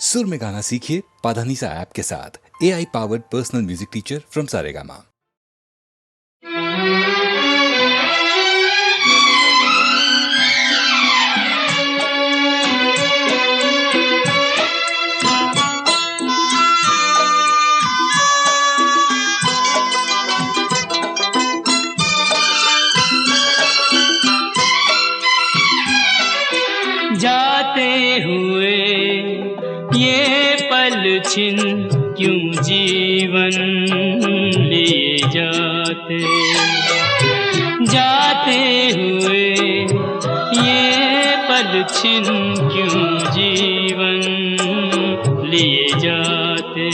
सुर में गाना सीखिए पाधानीसा ऐप के साथ। AI powered personal music teacher from Saregama. जाते हुए ये पल छिन क्यों जीवन लिए जाते, जाते हुए ये पल छिन क्यों जीवन लिए जाते।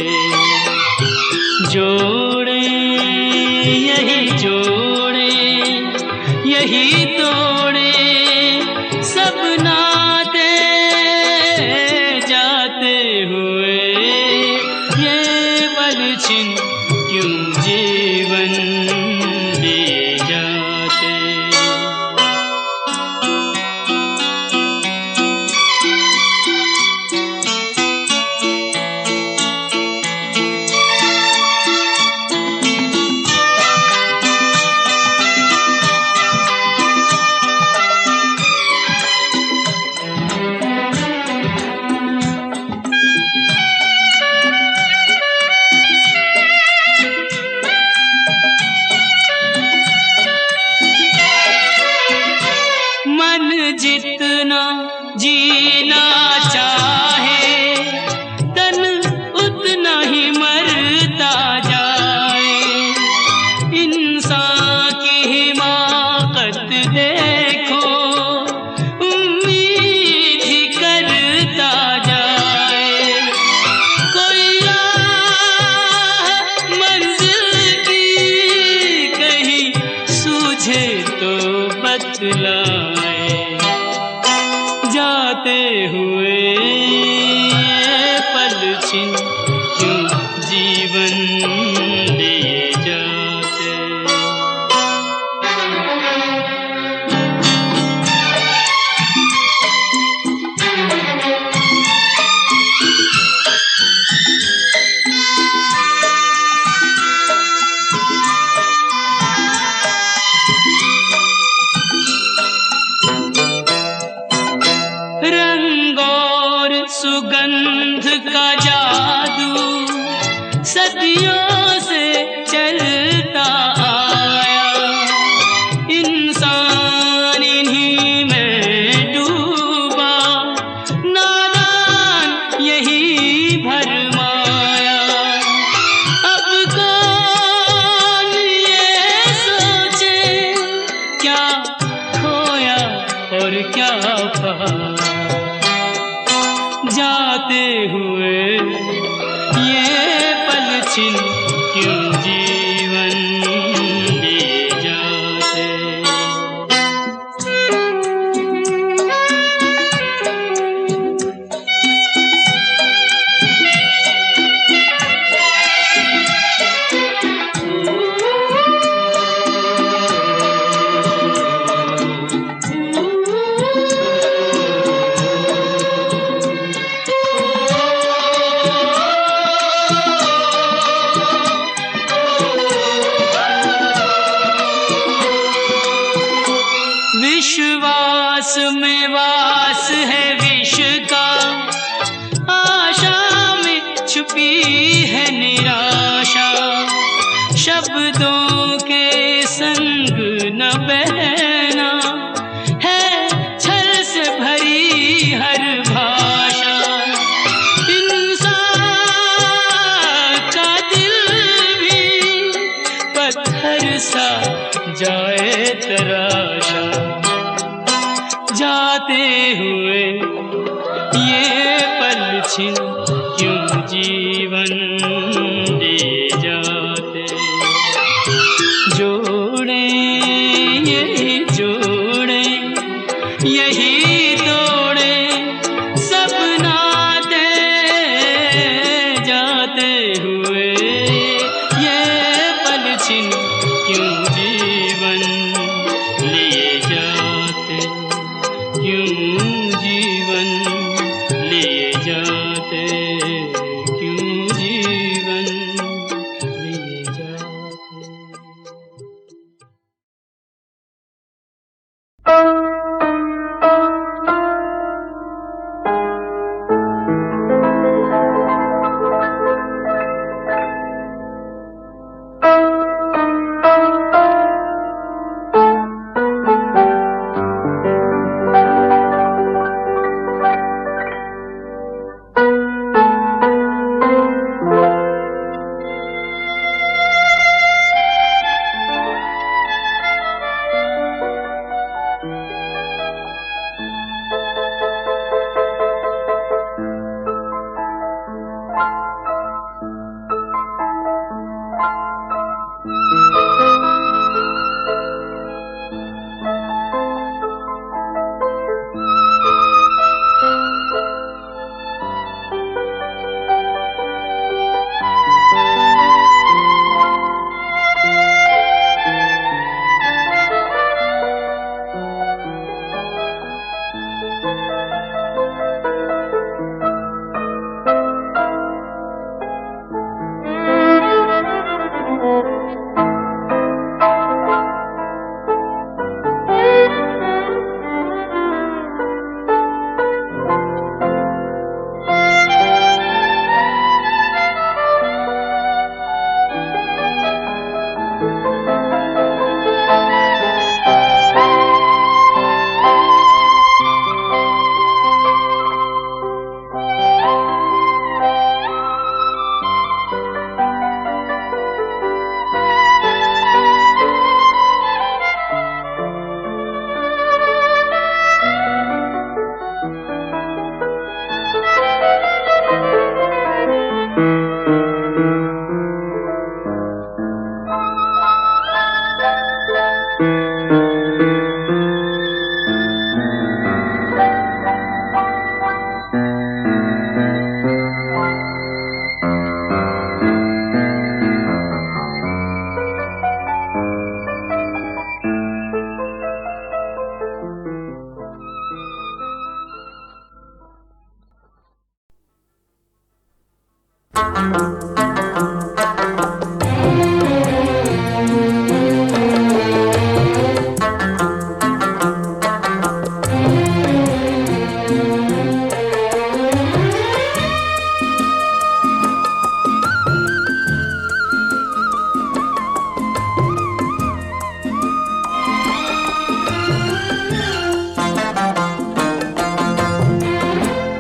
जोड़े यही जोड़े यही तोड़े सब नाते, जाते हुए ये पल छिन क्यों जीवन लिए जाते। जितना जीना चाहे तन उतना ही मरता जाए। इंसान की हिमाकत देखो उम्मीद ही करता जाए। कोई राह मंजिल की कहीं सूझे तो बतलाए। जाते हुए ये पल छिन क्यों जीवन लिए जाते। रंग और सुगंध का जादू सदियों से चलता आया। इंसान इन्हीं में डूबा, नादान यही भरमाया। अब कौन ये सोचे क्या खोया और क्या पाया। जाते हुए ये पल छिन क्यों जीवन लिए जाते। विश्वास में वास है विष का, आशा में छुपी है निराशा। शब्दों के संग न बहना है छल से भरी हर भाषा। इंसान का दिल भी पत्थर सा जाए तराशा। जाते हुए ये पल छिन क्यों जीवन लिए जाते। जोड़े यही जोड़े यही तोड़े सब नाते, जाते हुए ये पल छिन क्यों जीवन लिए जाते। क्यों जीवन लिए जाते।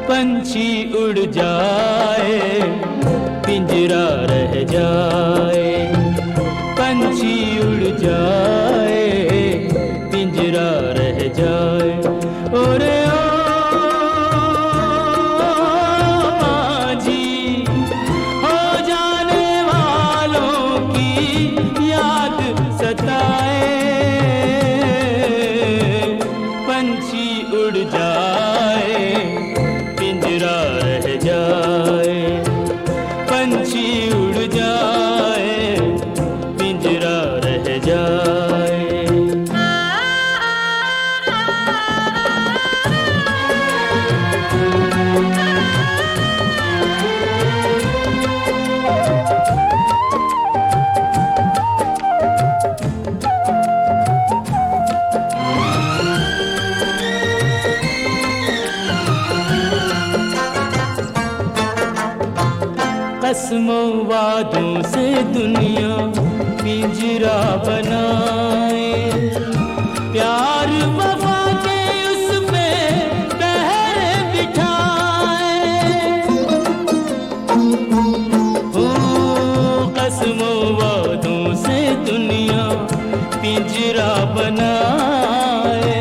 पंछी उड़ जाए पिंजरा रह जाए, पंछी उड़ जाए पिंजरा रह जाए। ओरे ओ माझी, हो जाने वालों की याद सताए, पंछी उड़ जाए पिंजरा रह जाए, पंछी उड़ जाए पिंजरा रह जाए। कसमों वादों से दुनिया पिंजरा बनाए, प्यार वफा के उस पे पहरे बिठाए। ओ कसमों वादों से दुनिया पिंजरा बनाए,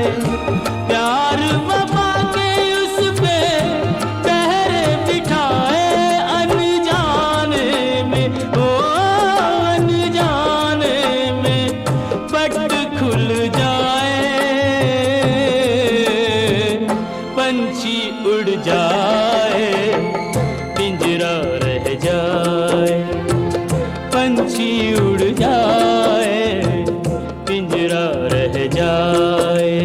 प्यार वफा के उस पे पहरे बिठाए। खुल जाए पंछी उड़ जाए पिंजरा रह जाए, पंछी उड़ जाए पिंजरा रह जाए।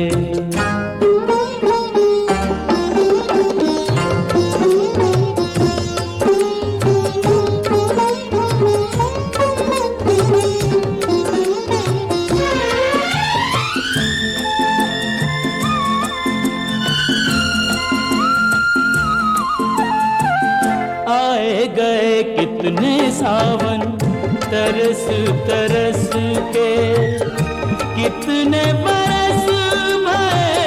आए गए कितने सावन तरस तरस के, कितने बरस भरे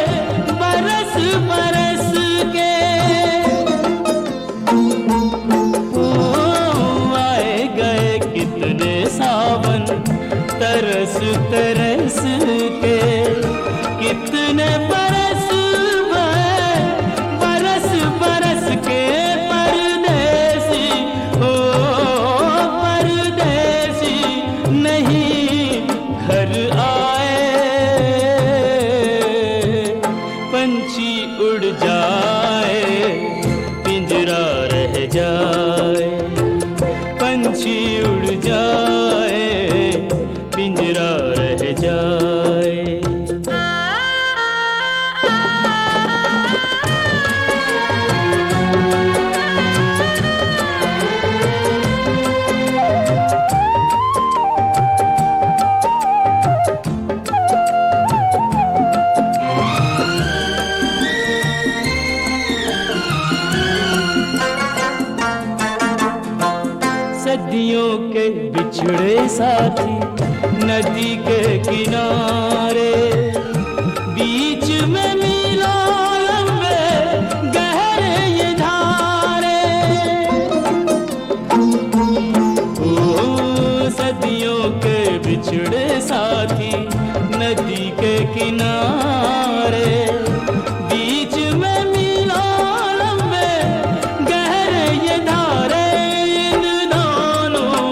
बरस बरस के। ओ आए गए कितने सावन तरस तरस के, कितने बरस भरे बरस बरस के। पंछी उड़ जाए पिंजरा रह जाए, पंछी उड़ जाए पिंजरा रह जाए। सदियों के बिछड़े साथी नदी के किनारे, बीच में मीलों लंबे गहरे ये धारे। ओ सदियों के बिछड़े साथी नदी के किनारे, बीच में मीलों लंबे गहरे ये धारे। इन दोनों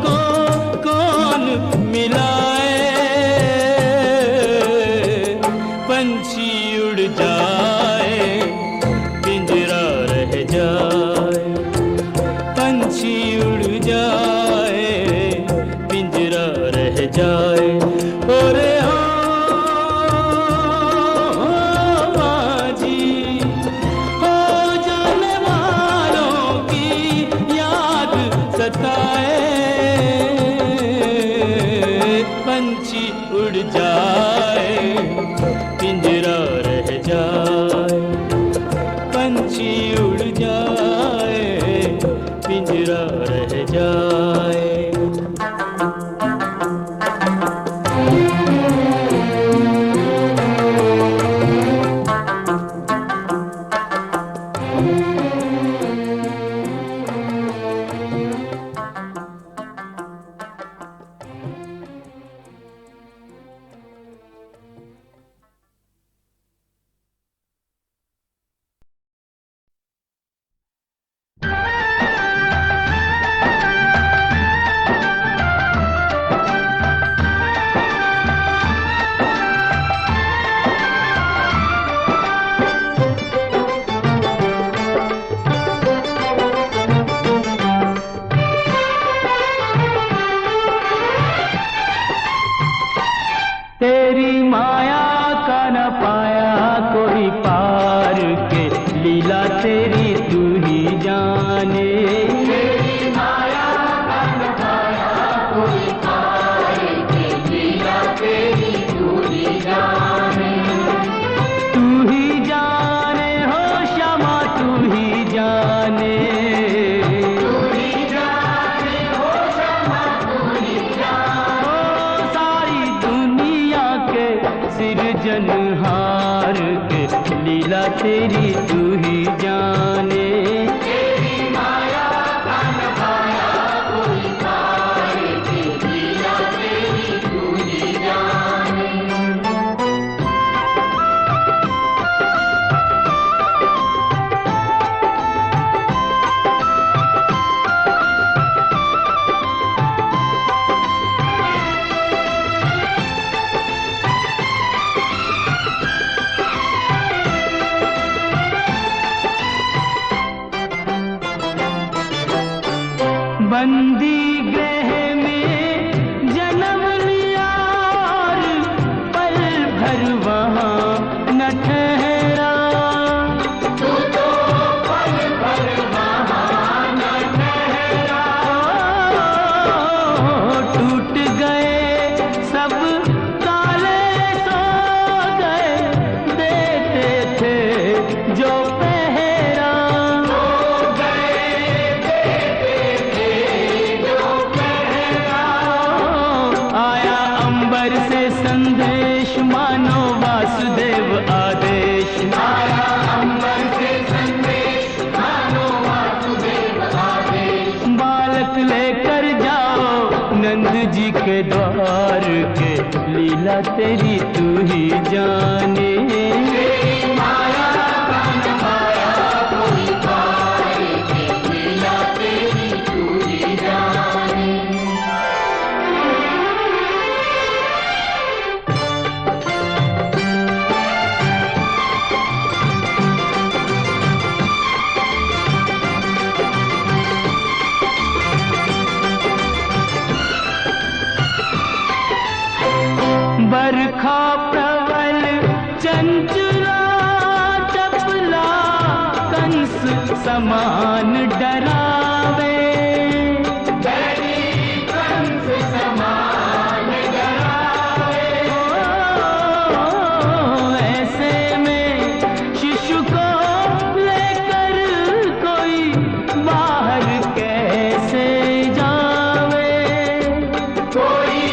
को कौन मिला तेरी माया का न पाया कोई पार के, लीला तेरी तू ही जाने। तेरी माया का न पाया कोई पार के, लीला तेरी तू ही जाने। तू ही जाने हो श्यामा, तू ही जाने। सिरजनहार के, लीला तेरी तू ही जाने। तेरी माया का न पाया कोई पार के, लीला तेरी तू ही जाने। बंदी गृह में जन्म लिया और पल भर वहाँ न ठहरा। तू तो पल भर वहाँ न ठहरा। टूट गए सब ताले, सो गए देते थे जो पहरा। से संदेश मानो वासुदेव आदेश। आया अंबर से संदेश मानो वासुदेव आदेश। बालक लेकर जाओ नंद जी के द्वार के, लीला तेरी तू ही जाने। तेरी माया का न पाया कोई पार के, लीला तेरी तू ही जाने। बरखा प्रबल चंचला चपला, कंस समान डरावे। कंस समान डरावे। ऐसे में शिशु को लेकर कोई बाहर कैसे जावे। कोई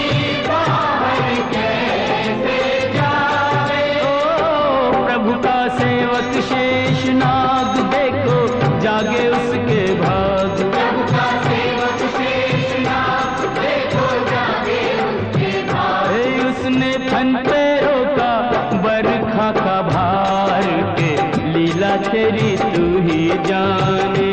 शेषनाग देखो जागे उसके भाग। प्रभु का सेवक शेषनाग देखो जागे उसके भाग। उसने फन पे रोका बरखा का भार के, लीला तेरी तू ही जाने।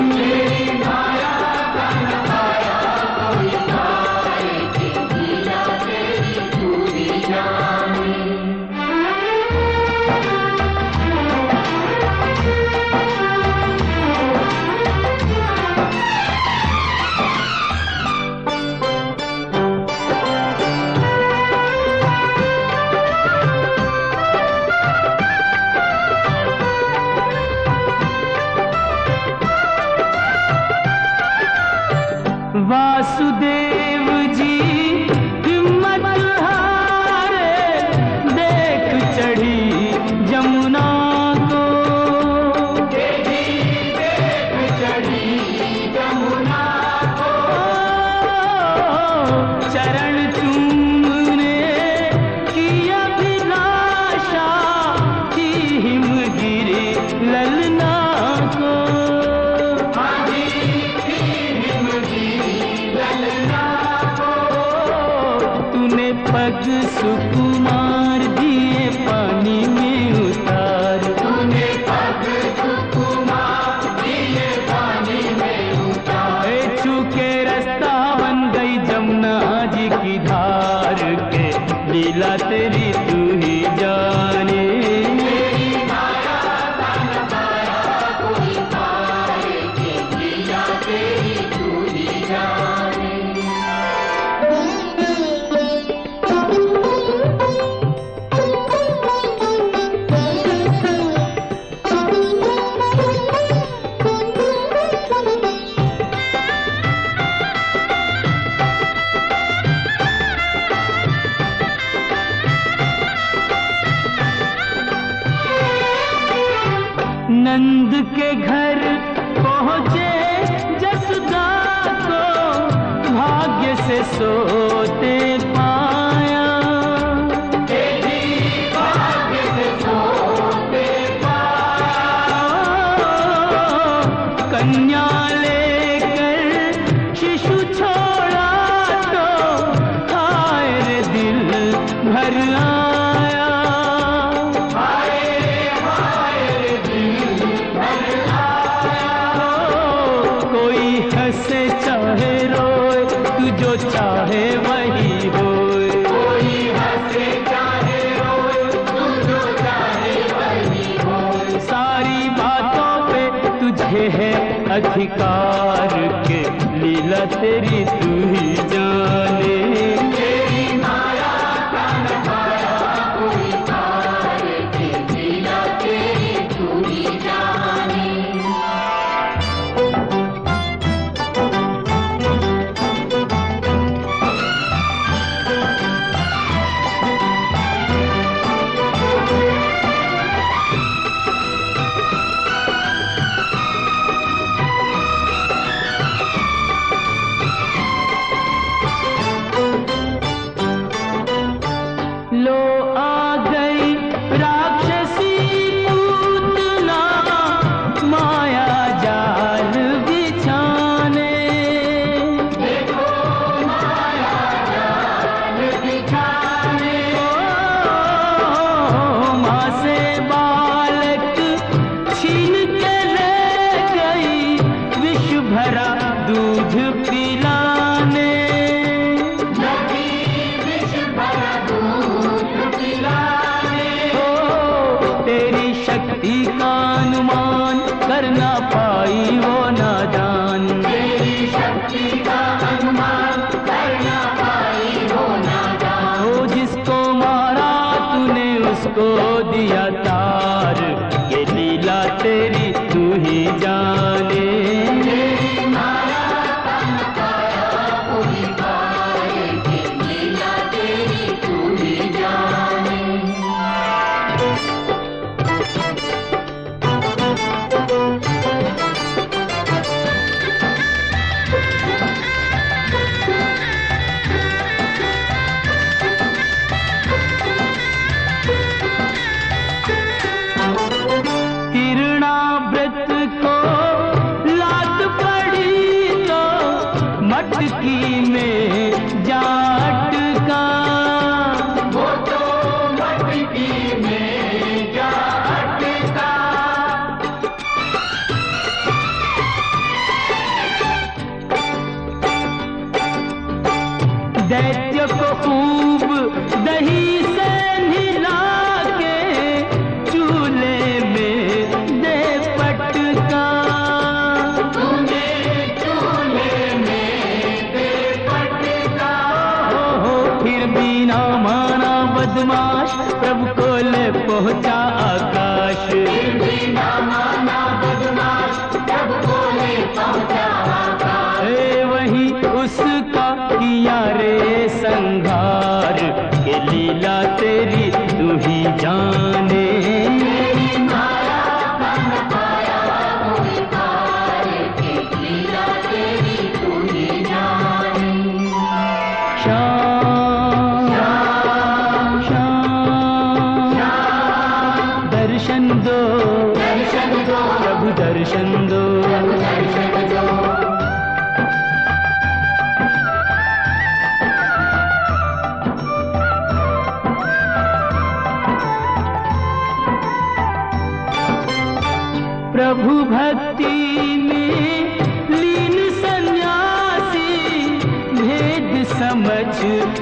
तेरी माया का न पाया कोई पार के, लीला तेरी तू ही जाने। वासुदेव जी हिम्मत हारे, देख चढ़ी जमुना को। देख चढ़ी जमुना को। चरण चूमने की अभिलाषा थी हिमगिरी ललना नंद के घर पहुँचे जसोदा को भाग्य से सोते पाया। भाग्य से सोते पाया। कन्या लेकर शिशु छोड़ा तो हाय रे दिल भर आया। हाय रे दिल भर आया। कोई हंसे चाहे रोए तू जो चाहे वही होए। कोई हंसे चाहे रोए तू जो चाहे वही होए। सारी बातों पे तुझे है अधिकार के लीला तेरी तू ही जाने। तेरी माया का न पाया कोई पार के लीला तेरी तू ही जाने। लो आ गई राक्षसी पूतना माया जाल बिछाने। देखो माया जाल बिछाने। माँ से बालक छीन के ले गई विष भरा दूध पिलाने। तेरी शक्ति का अनुमान कर ना पाई वो नादान। तेरी शक्ति का अनुमान कर ना पाई वो नादान। ओ जिसको मारा तूने उसको दिया तार। ये लीला तेरी तू ही जाने। तेरी माया का न पाया कोई पार के लीला तेरी तू ही जाने। तिरणाव्रत को लात पड़ी तो मटकी में जा अटका। वो तो मटकी में जा अटका। दैत्य को खूब दही से नहला के चूल्हे में दे पटका। तूने चूल्हे में दे पटका। फिर भी ना माना बदमाश प्रभु को ले पहुंचा आकाश। फिर भी ना माना बदमाश प्रभु को ले पहुंचा आकाश। वही उसका किया रे संघार। के लीला तेरी तू ही जाने। तेरी माया का न पाया कोई पार के लीला तेरी तू ही जाने। श्याम श्याम श्याम दर्शन दो प्रभु दर्शन दो। प्रभु भक्ति में लीन सन्यासी भेद समझ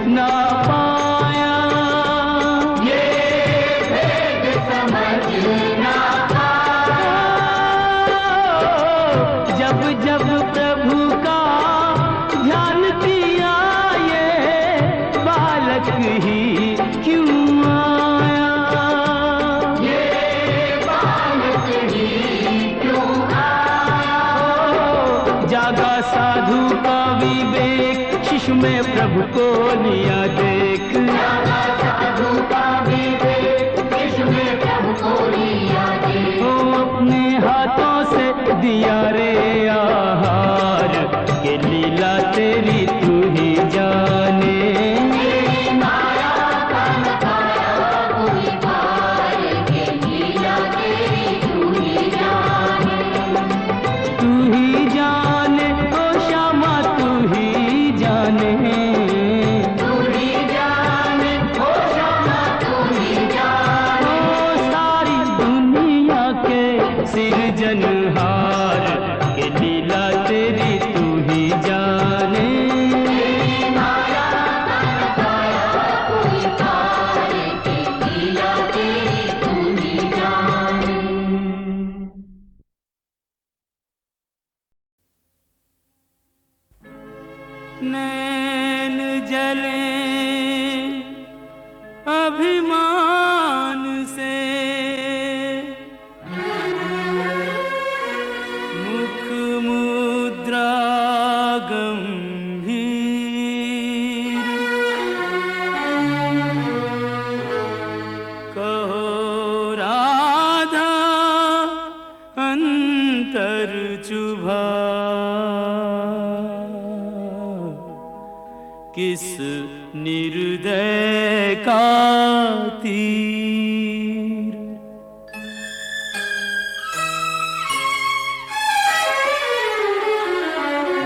ना पाया। ये भेद समझ ना पाया। जब जब प्रभु का ध्यान किया ये बालक ही क्यों आया। ये बालक ही क्यों आया। जागा साधु का विवेक शिशु में प्रभु को लिया देख। जागा साधु का विवेक शिशु में प्रभु को लिया देख। अपने हाथों से दिया रे आहार के लीला तेरी तू ही जाने। तू ही जाने ओ श्यामा तू ही जाने। तू ही जाने ओ श्यामा तू ही जाने। ओ सारी दुनिया के सिरजनहार के लीला तेरी तू ही जाने। नैन जले अभिमान से मुख मुद्रा गंभीर कहो राधा अंतर चुभा किस निर्दय का तीर।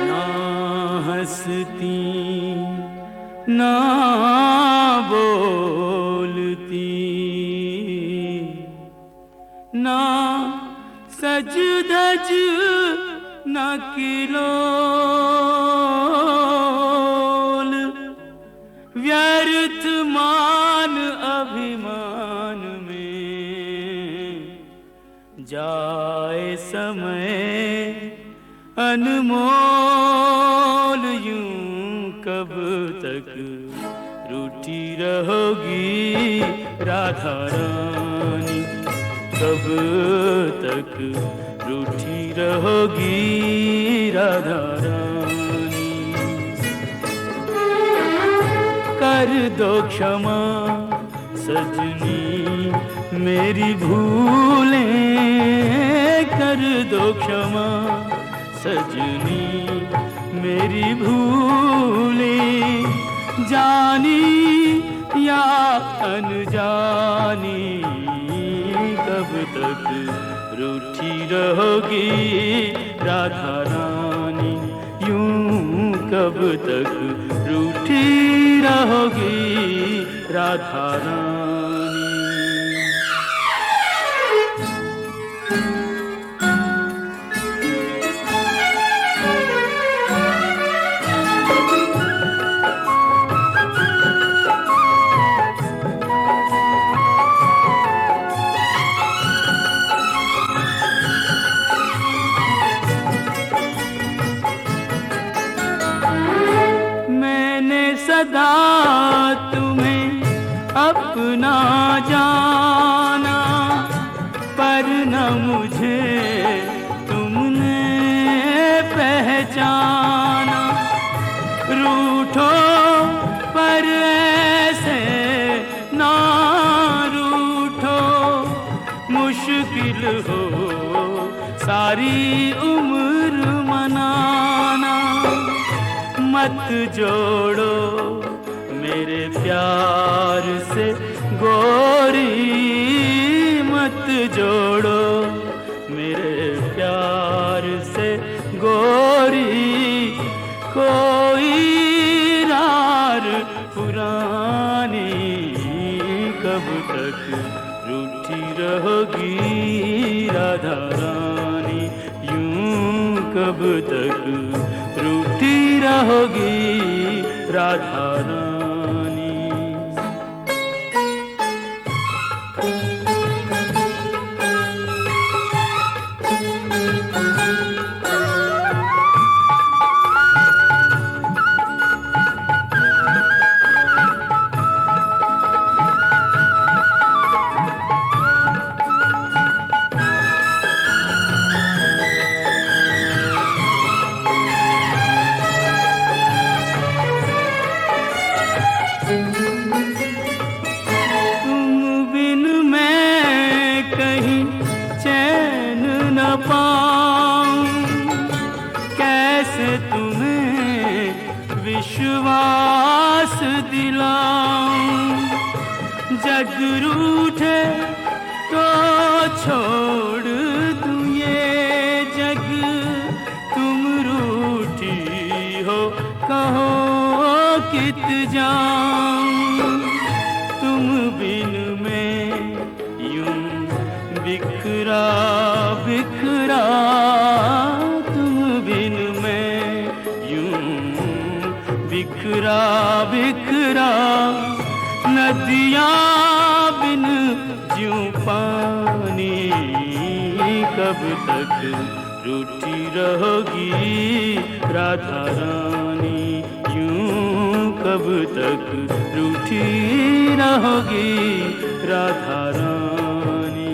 ना हंसती ना बोलती ना सज धज ना किलोल व्यर्थ मान अभिमान में जाए समय अनमोल। यूं कब तक रूठी रहोगी राधा रानी, कब तक रूठी रहोगी राधा रानी। कर दो क्षमा सजनी मेरी भूलें, कर दो क्षमा सजनी मेरी भूलें। जानी या अनजानी कब तक रूठी रहोगी राधा रानी, यूं कब तक रूठी रहोगी राधा रानी। सदा तुम्हें अपना जाना, पर न मुझे तुमने पहचाना। रूठो पर ऐसे ना रूठो, मुश्किल हो सारी उम्र मनाना। मत जोड़ो मेरे प्यार से गोरी, मत जोड़ो मेरे प्यार से गोरी। कोई रार पुरानी कब तक रूठी रहोगी राधा रानी, यूं कब तक रूठी रहोगी राधा रानी। पाऊं, कैसे तुम्हें विश्वास दिलाऊं। जग रूठे तो छोड़ दूं ये जग, तुम रूठी हो कहो कित जाऊं। तुम बिन मैं यूं बिखरा बिखरा, तुम बिन मैं यूं बिखरा बिखरा। नदियाँ बिन ज्यों पानी, कब तक रूठी रहोगी राधा रानी। यूं कब तक रूठी रहोगी राधा रानी।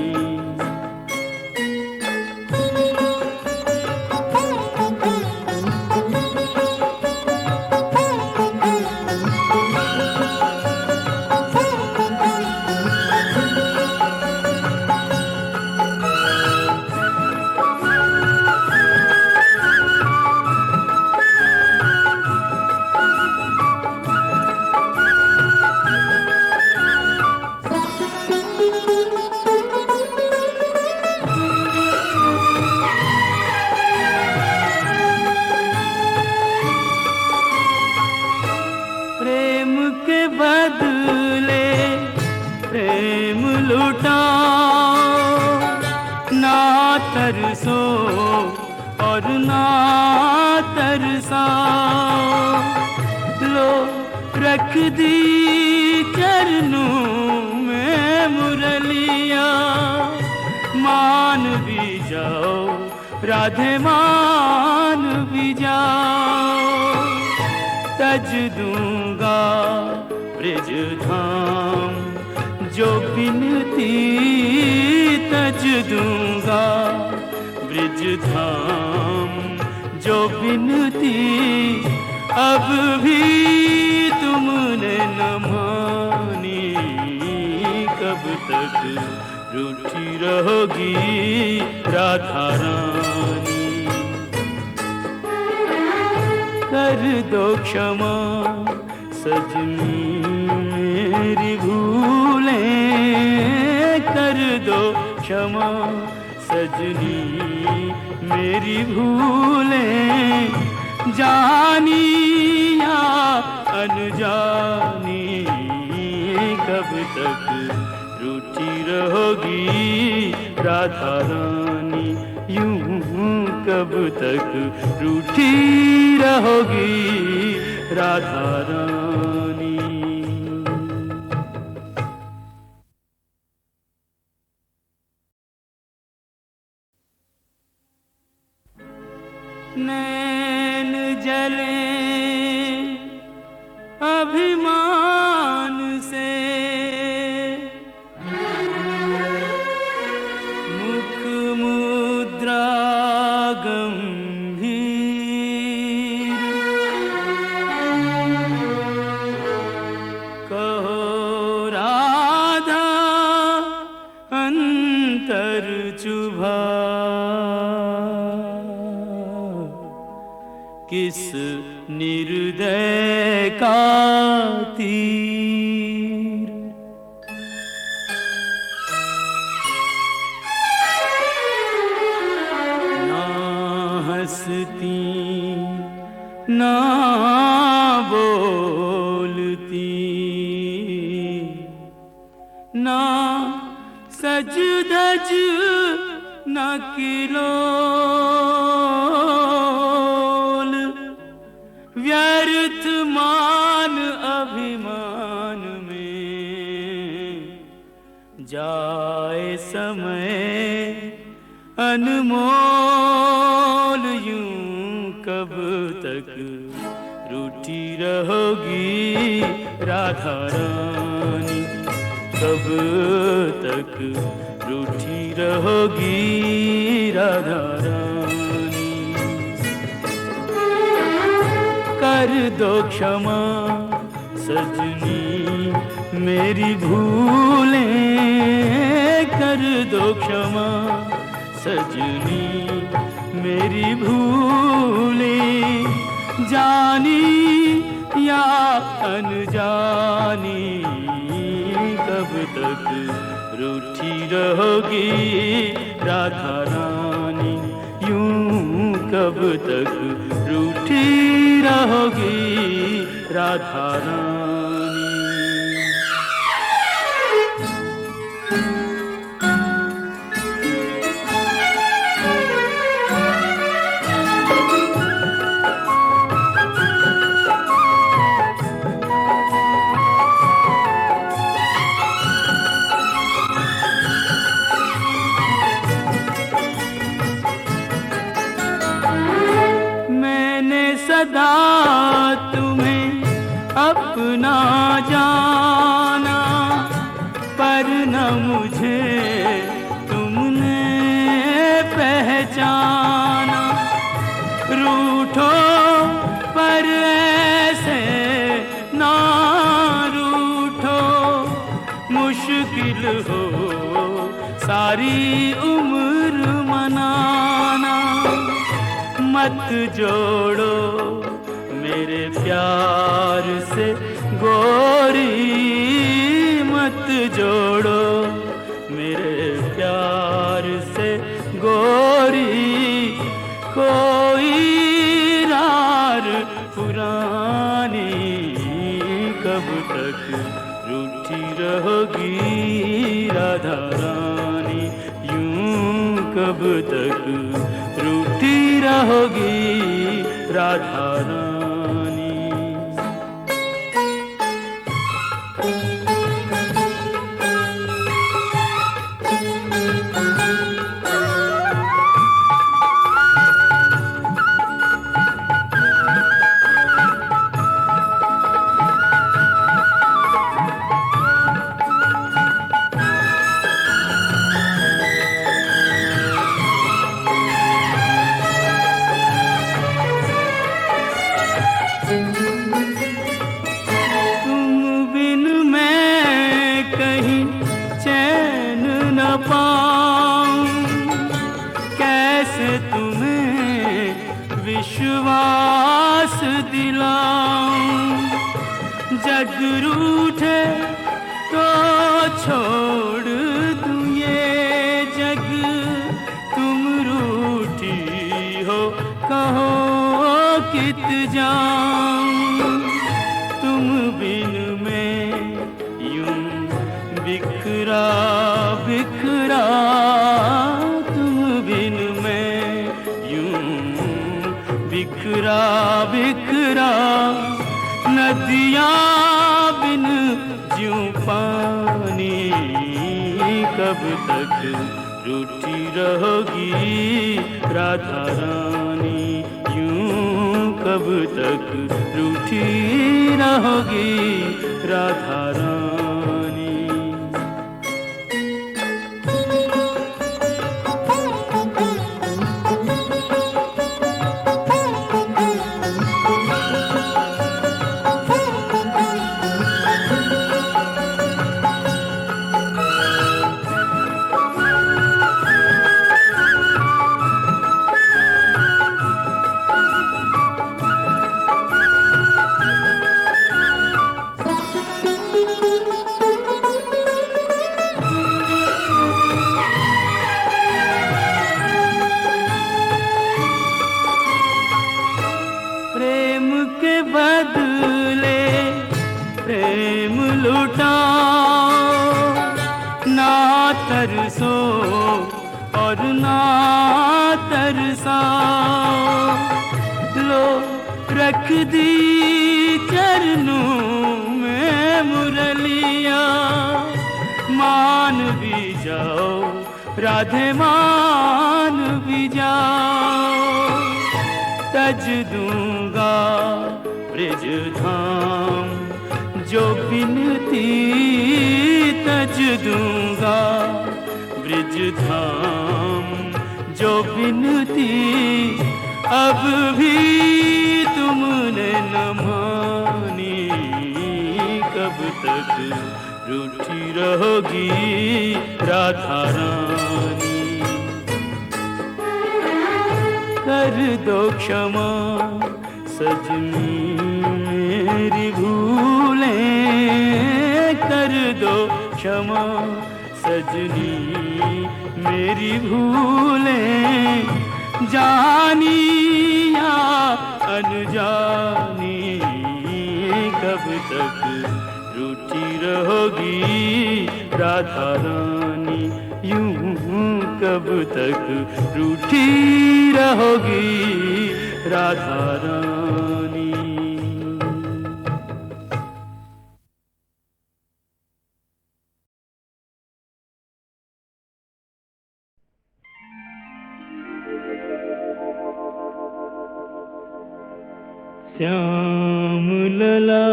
प्रेम के बदले प्रेम लुटाओ, ना तरसो और ना तरसाओ। लो रख दी चरणों में मुरलिया, मान भी जाओ राधे मान भी जाओ। तज दूंगा ब्रिज धाम जो बिनती, तज दूंगा ब्रिज धाम जो बिनती। अब भी तुमने न मानी, कब तक रूठी रहोगी राधा रानी। कर दो क्षमा सजनी मेरी भूलें, कर दो क्षमा सजनी मेरी भूलें। जानी या अनजानी, कब तक रूठी रहोगी राधा रानी। यूं कब तक रूठी रहोगी राधा रानी। नैन जले अभिमान से, मुख मुद्रा गंभीर। कहो राधा अंतर चुभा, किस निर्दय का तीर। ना हंसती ना बोलती, ना सज धज ना किलोल। व्यर्थ मान अभिमान में जाए समय अनमोल। यूं कब तक रूठी रहोगी राधा रानी, कब तक रूठी रहोगी राधा रानी। कर दो क्षमा सजनी मेरी भूलें, कर दो क्षमा सजनी मेरी भूली जानी या अनजानी, कब तक रूठी रहोगी राधा रानी, यूं कब तक रूठी रहोगी राधा रानी। सदा तुम्हें अपना जाना, पर न मुझे तुमने पहचाना। रूठो पर ऐसे ना रूठो, मुश्किल हो सारी उम्र मनाना। मत जोड़ो मेरे प्यार से गोरी, मत जोड़ो मेरे प्यार से गोरी, कोई रार पुरानी, कब तक रूठी रहोगी राधा रानी, यूं कब तक रूठी रहोगी राधा रानी। कैसे तुम्हें विश्वास दिलाऊं, जग रूठे तो छोड़ दूं ये जग, तुम रूठी हो कहो कित जाऊं, तुम बिन में यूं बिखरा बिखरा, तुम बिन में यूं बिखरा बिखरा, नदियाँ बिन ज्यों पानी, कब तक रूठी रहोगी राधा रानी, यूं कब तक रूठी रहोगी राधा रानी। प्रेम के बदले प्रेम लुटाओ, ना तरसो और ना तरसाओ, लो रख दी चरणों में मुरलिया, मान भी जाओ राधे मान भी जाओ, तज दूंगा ब्रिज धाम जो बिनती, तज दूंगा ब्रिज धाम जो बिनती, अब भी तुमने न मानी, कब तक रूठी रहोगी राधा रानी। कर दो क्षमा सजनी मेरी भूलें, कर दो क्षमा सजनी मेरी भूलें, जानी या अनजानी कब तक रूठी रहोगी राधा रानी, यूं कब तक रूठी रहोगी राधा रानी। श्याम लला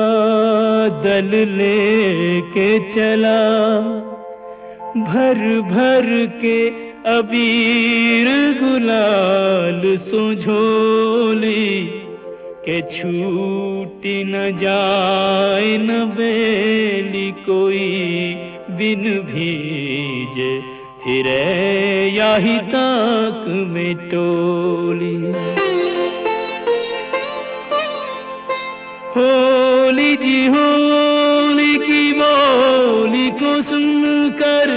दल लेके चला, भर भर के अबीर गुलाल सुझोली, के छूटी न जाए न बेली कोई बिन भीजे, फिरे याही ताक में टोली। होली जी होली की बोली को सुनकर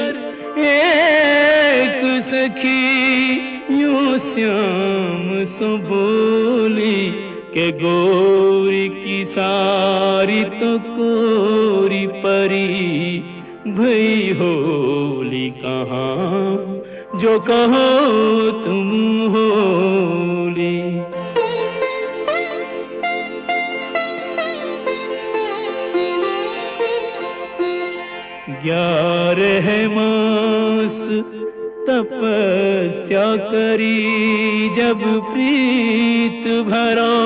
एक सखी यूं श्याम सो बोली, के गोरी की सारी तो कोरी परी, भई होली कहाँ जो कहो तुम होली। 11 मास तपस्या करी जब प्रीत भरो,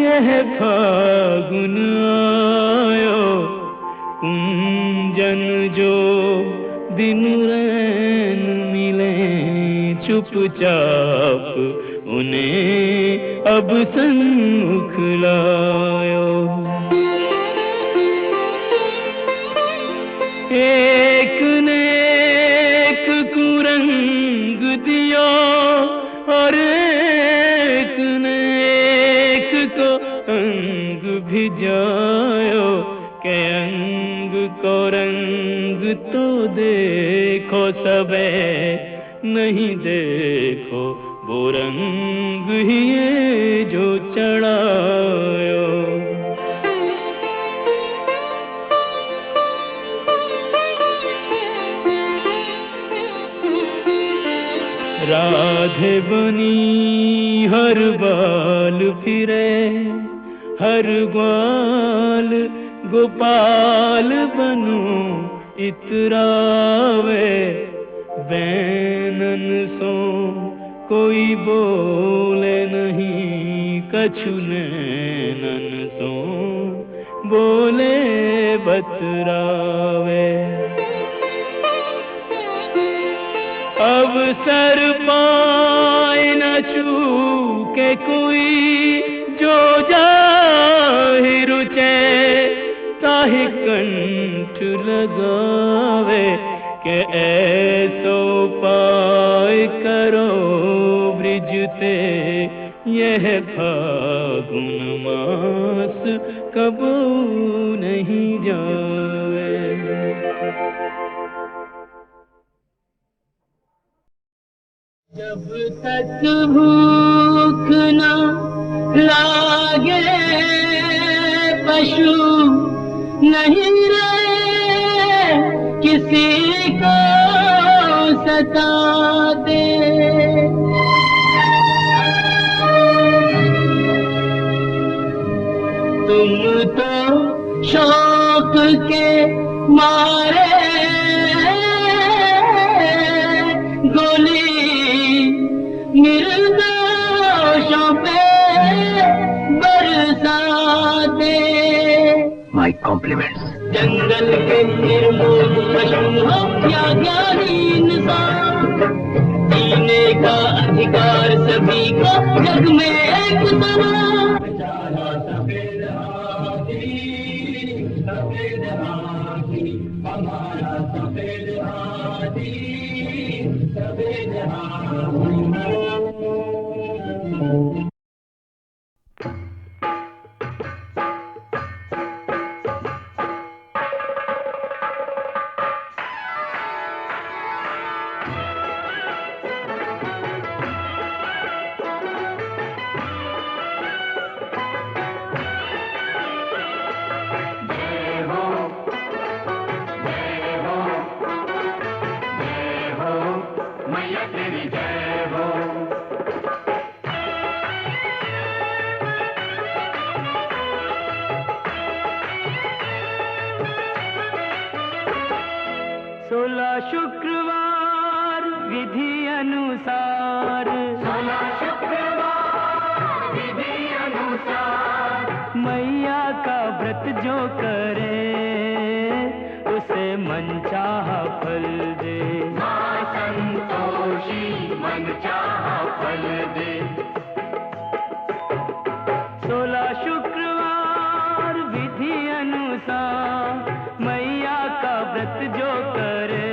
यह फागुन आयो कुंजन जो दिन रैन मिले, चुपचाप उन्हें अब सन्मुख लायो। एक ने एक को रंग दियो और एक ने एक को अंग भिजायो, के अंग को रंग तो देखो सबे, नहीं देखो वो रंग ही ये जो चढ़ायो। राधे बनी हर बाल फिरे, हर ग्वाल गोपाल बनू इतरावे, बैनन सो कोई बोले नहीं, कछु नैनन सो बोले बतरावे। अवसर पाए न चूके कोई, जो जाहि रुचे ताहि कंठ लगावे, के ऐसो पाए करो ब्रिजते, यह फागुन मास कबू नहीं जावे। जब तक भूख न लागे पशु नहीं रहे, किसी को सताते। तुम तो शौक के मारे गोली निर्दोषों पे बरसाते। My compliments. जंगल के निर्मोह पशु हो या ज्ञानी इंसान, जीने का अधिकार सभी को जग में एक समान। सफेद हाथी हमारा सफेद हाथी, सफेद हाथी। व्रत जो करे उसे मनचाहा फल दे। माँ संतोषी मनचाहा फल दे। 16 शुक्रवार विधि अनुसार मैया का व्रत जो करे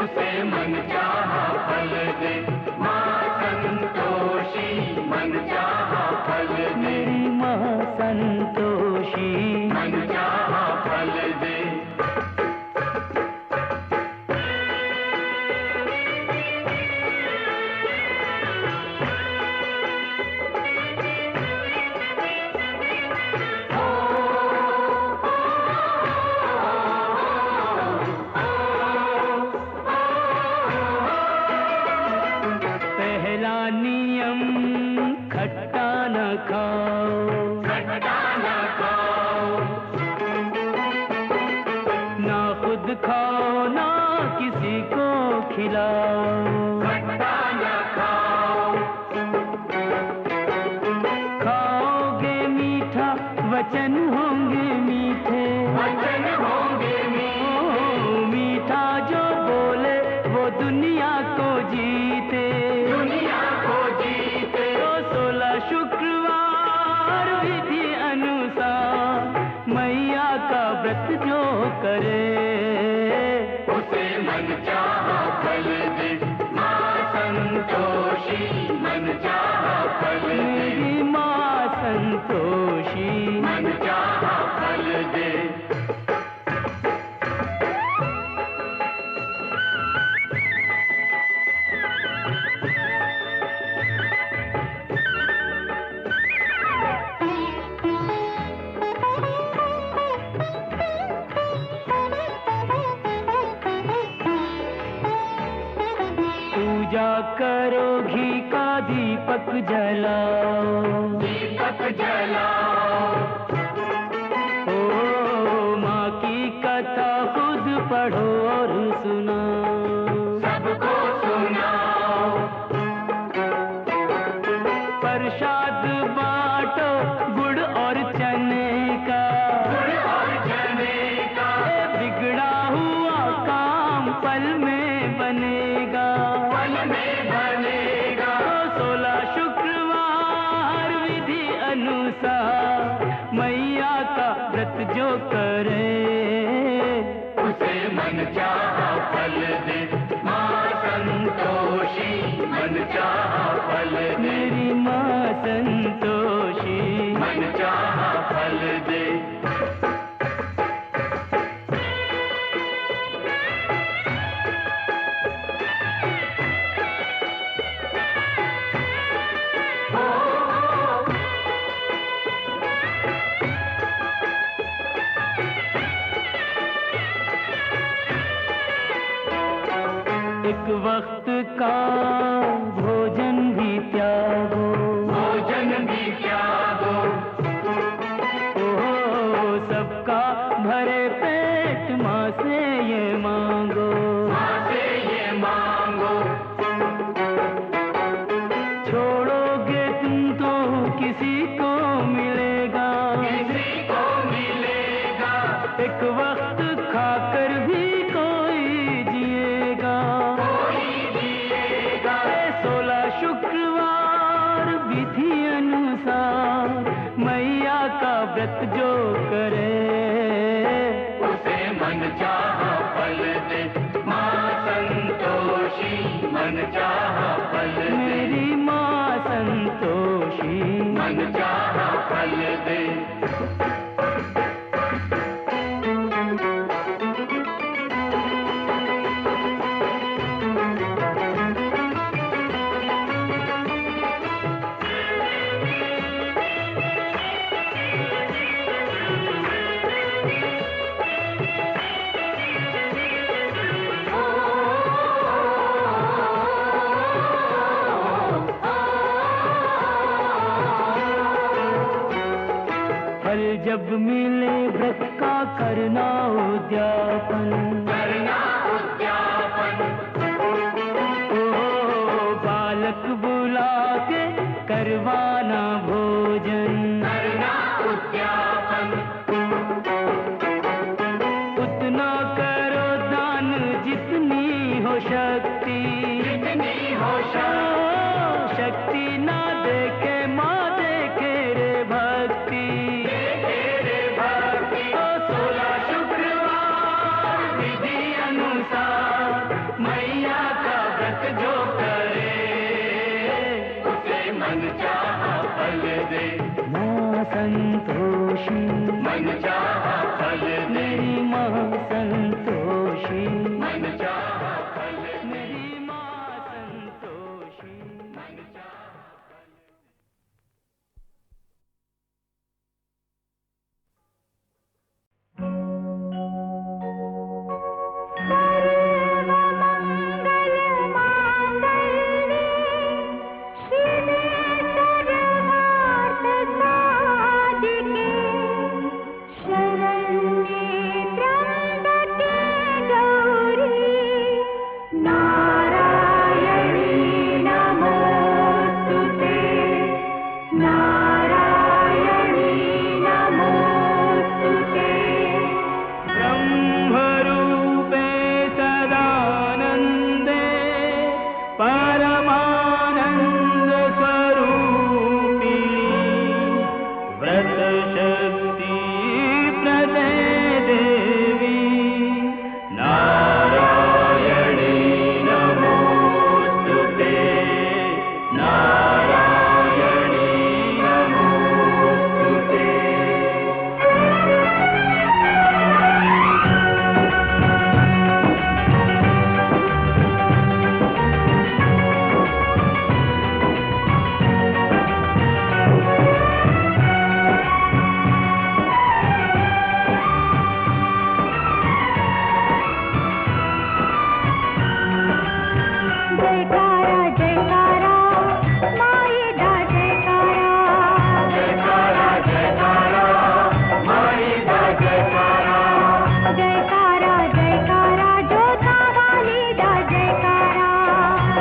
उसे मनचाहा फल दे। माँ संतोषी मनचाहा फल दे। मेरी माँ संतोषी मनचाहा फल दे। पहला नियम खट्टा न खाओ। खट्टा न खाओ। ना खुद खाओ ना किसी को खिलाओ। खट्टा न खाओ। खाओगे मीठा वचन होंगे मीठे। वचन होंगे मीठे। मीठा जो बोले वो दुनिया को जीते। दुनिया को जीते। तो 16 शुक्रवार विधि अनुसार मैया का व्रत जो करे उसे मनचाहा फल दे। माँ संतोषी मनचाहा फल दे। मेरी माँ संतोषी मनचाहा फल दे। पूजा करो घी का दीपक जलाओ। दीपक जलाओ। ओ माँ की कथा खुद पढ़ो और सुनाओ। सबको सुनाओ। प्रसाद बांटो गुड़ और चने का। गुड़ और चने का। ए बिगड़ा हुआ काम पल में बनेगा। फल में बनेगा। तो 16 शुक्रवार विधि अनुसार मैया का व्रत जो करे उसे मनचाहा फल दे। माँ संतोषी मनचाहा फल दे। मेरी माँ संतोषी मनचाहा फल दे। एक वक्त का भोजन भी त्यागो। भोजन भी त्यागो। ओ सबका भरे पेट माँ से ये मांगो। माँ से ये मांगो। छोड़ोगे तुम तो किसी को मिलेगा। किसी को मिलेगा। एक वक्त खाकर भी कोई जिएगा। कोई जिएगा। 16 शुक्रवार विधि अनुसार मैया का व्रत जो करे उसे मनचाहा फल दे। माँ संतोषी मनचाहा फल दे। मेरी माँ संतोषी मनचाहा फल दे। फल जब मिले व्रत का करना उद्यापन। करना उद्यापन। ओ बालक बुला के करवाना भोजन। करना उद्यापन। संतोषी, मन चाहा फल दे, मेरी माँ संतोषी, मन चाहा फल दे, मेरी माँ संतोषी। मन चाहा फल दे। ब्रह्मरूपे सदानन्दे परमानन्दस्वरूपिणी, व्रतशक्ति प्रदे देवी, नारायणी नमोस्तुते, नारायणी नमोस्तुते। जयकारा जयकारा माई दा जयकारा, जयकारा जयकारा माई दा जयकारा, जयकारा जयकारा जोता वाली दा जयकारा,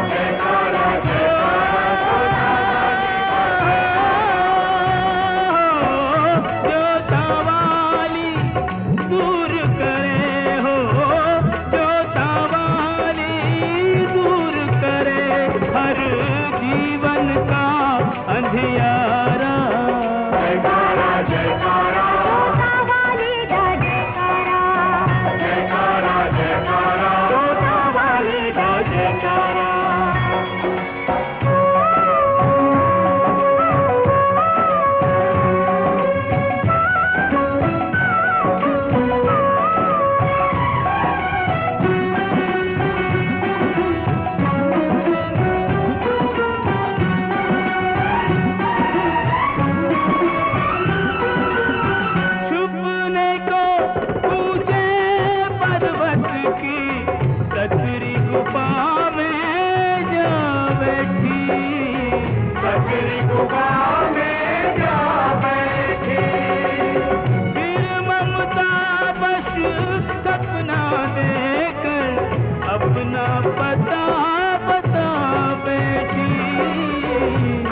जयकारा जयकारा जो सवाली दूर करे हो, जो सवाली दूर करे हर जीवन का अंधियारा। जयकारा जयकारा जोता वाली दा जयकारा, जयकारा जयकारा जोता वाली दा जयकारा। छुपने को पूछे पर्वत की, कचरी गुफा में जा बैठी, कचरी गुफा में जा बैठी, फिर ममता बस सपना देकर अपना पता बता बैठी,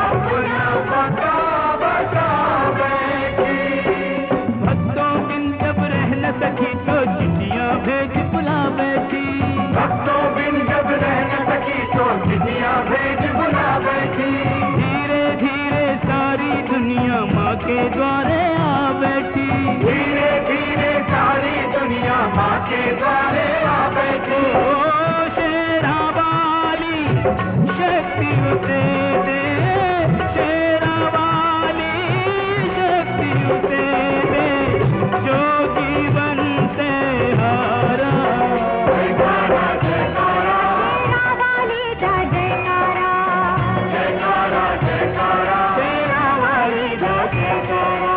अपना पता बता बैठी, भक्तों बिन जब रह न सकी तो चिट्ठियां भेज बुला बैठी, भक्तों बिन जब रह न सकी तो चिट्ठियां भेज बुला बैठी, धीरे धीरे सारी दुनिया माँ के द्वारे आ बैठी। धीरे धीरे सारी दुनिया माँ के द्वारे आ बैठी। ओ शेरा वाली शक्ति उसे दे, शेरा वाली शक्ति उसे दे, जो जीवन से हारा। जयकारा जयकारा शेरा वाली दा जयकारा, जयकारा जयकारा शेरा वाली दा जयकारा।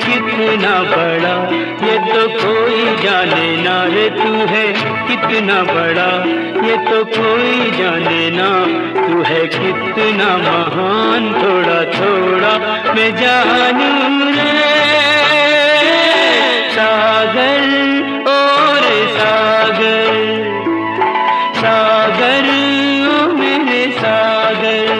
कितना बड़ा ये तो कोई जाने ना रे, तू है कितना बड़ा ये तो कोई जाने ना, तू है कितना महान थोड़ा थोड़ा मैं जानू रे। सागर और सागर, सागर ओ मेरे सागर।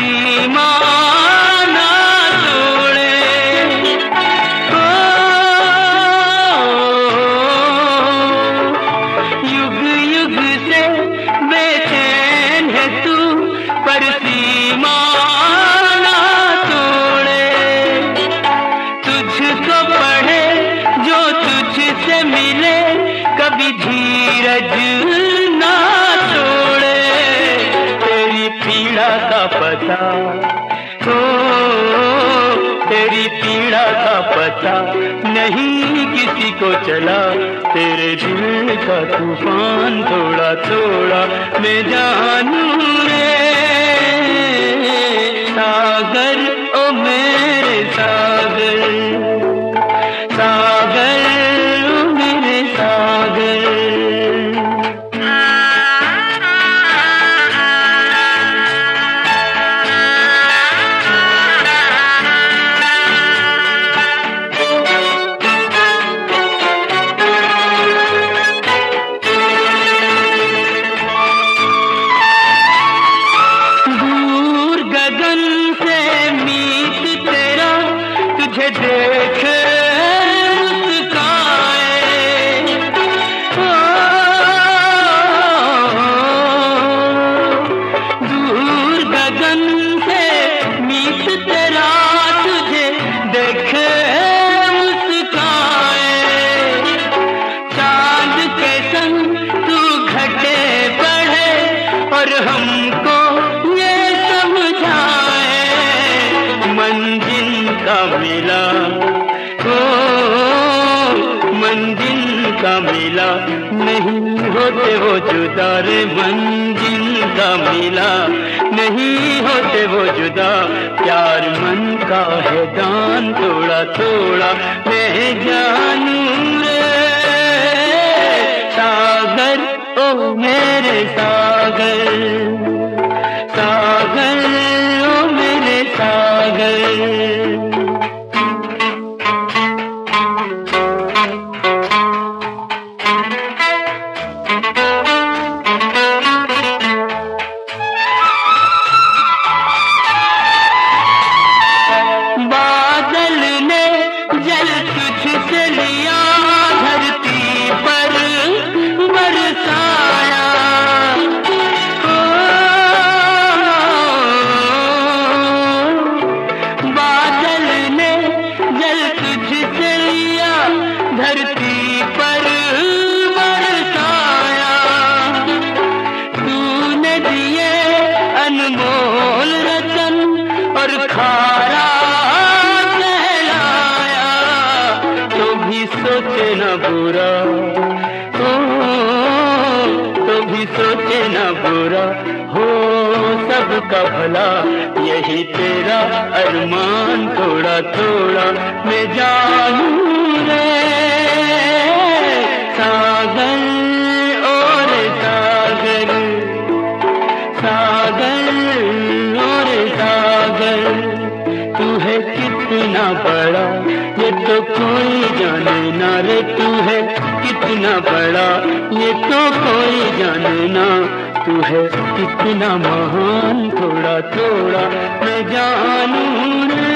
सीमा ना तोड़े। ओ, युग युग से बेचैन है तू, पर सीमा ना तोड़े। तुझको पढ़े जो तुझसे मिले, कभी धीरज ना छोड़े। तेरी पीड़ा का पता हो, तेरी पीड़ा का पता नहीं किसी को चला। तेरे दिल का तूफान थोड़ा थोड़ा मैं जानूं रे। सागर ओ मेरे सागर, सागर ओ मेरे सागर। दूर गगन से मीत तेरा तुझे देख मुस्काए। ओ, दूर गगन से मीत तेरा तुझे देख मुस्काए। चांद के संग तू घटे बढ़े और हमको ये समझाए। मंजिल का मिला ओ, मंजिल का मिला नहीं होते वो जुदा रे। मंजिल का मिला नहीं होते वो जुदा। प्यार मन का है दान थोड़ा थोड़ा मैं जानूं रे। सागर ओ मेरे सागर, सागर ओ मेरे सागर। बादल ने जल तुझसे लिया, धरती पर बरसाया। ओ, बादल ने जल तुझसे लिया, धरती पर बरसाया। तूने दिए अनमोल रतन और खारा कहलाया। तो भी सोचे न बुरा ओ, तो भी सोचे न बुरा हो सबका भला। यही तेरा अरमान थोड़ा थोड़ा मैं जानूं रे। सागर और सागर, सागर और सागर। तू है कितना बड़ा ये तो कोई जाने ना रे। तू है कितना बड़ा ये तो कोई जाने ना। तू है कितना महान थोड़ा थोड़ा मैं जानूं रे।